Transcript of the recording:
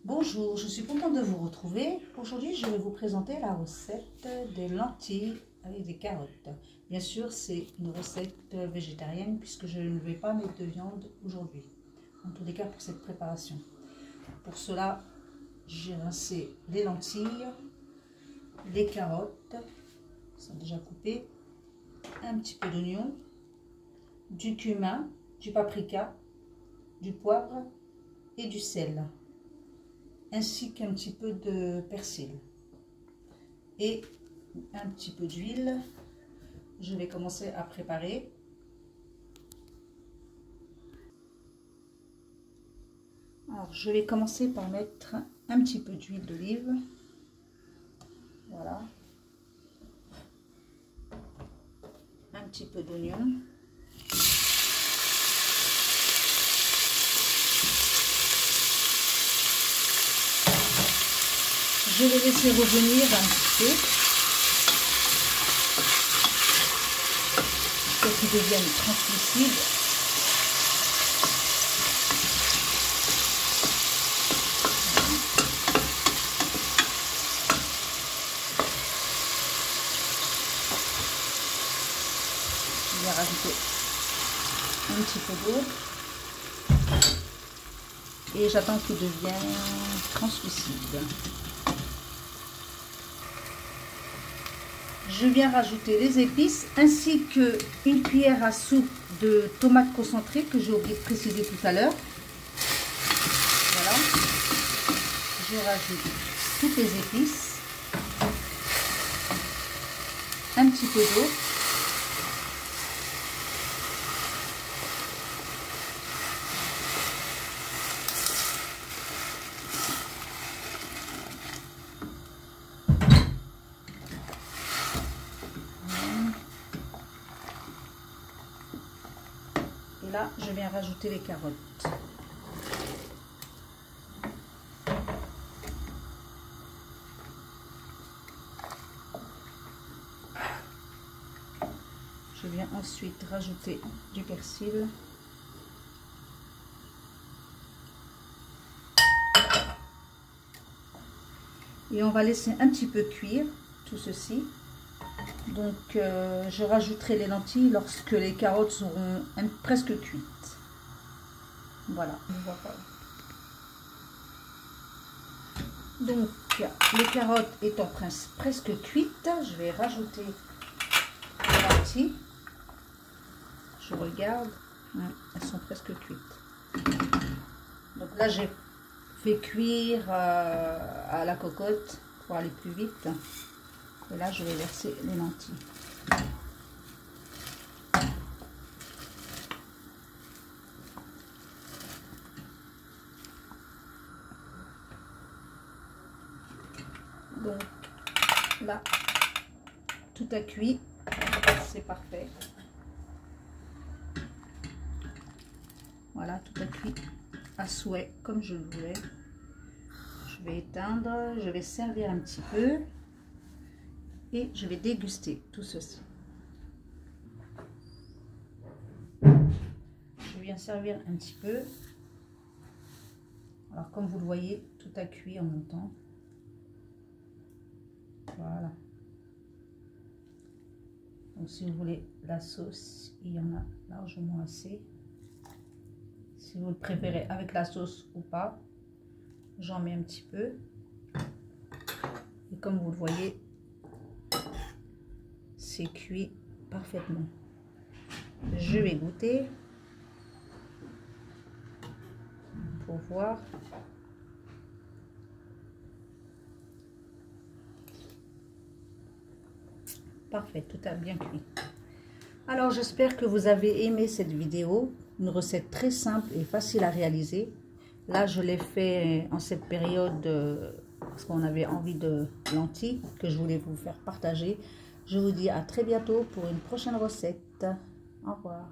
Bonjour, je suis contente de vous retrouver. Aujourd'hui, je vais vous présenter la recette des lentilles avec des carottes. Bien sûr, c'est une recette végétarienne puisque je ne vais pas mettre de viande aujourd'hui. En tous les cas, pour cette préparation. Pour cela, j'ai rincé les lentilles, les carottes, qui sont déjà coupées, un petit peu d'oignon, du cumin, du paprika, du poivre et du sel, ainsi qu'un petit peu de persil et un petit peu d'huile. Je vais commencer à préparer. Alors, je vais commencer par mettre un petit peu d'huile d'olive. Voilà. Un petit peu d'oignon. Je vais laisser revenir un petit peu pour qu'ils deviennent translucides. Je vais rajouter un petit peu d'eau et j'attends qu'ils deviennent translucides. Je viens rajouter les épices ainsi que une cuillère à soupe de tomates concentrées que j'ai oublié de préciser tout à l'heure. Voilà. Je rajoute toutes les épices, un petit peu d'eau. Et là, je viens rajouter les carottes. Je viens ensuite rajouter du persil. Et on va laisser un petit peu cuire tout ceci. Donc, je rajouterai les lentilles lorsque les carottes seront presque cuites. Voilà. Donc, les carottes étant presque cuites, je vais rajouter les lentilles. Je regarde, elles sont presque cuites. Donc là, j'ai fait cuire à la cocotte pour aller plus vite. Et là, je vais verser les lentilles. Donc là, tout a cuit, c'est parfait. Voilà, tout a cuit à souhait, comme je le voulais. Je vais éteindre, je vais servir un petit peu. Et je vais déguster tout ceci. Je viens servir un petit peu. Alors comme vous le voyez, tout a cuit en même temps. Voilà. Donc si vous voulez la sauce, il y en a largement assez. Si vous le préférez avec la sauce ou pas, j'en mets un petit peu. Et comme vous le voyez, c'est cuit parfaitement. Je vais goûter pour voir. Parfait, tout a bien cuit. Alors j'espère que vous avez aimé cette vidéo, une recette très simple et facile à réaliser. Là je l'ai fait en cette période parce qu'on avait envie de lentilles que je voulais vous faire partager. Je vous dis à très bientôt pour une prochaine recette. Au revoir.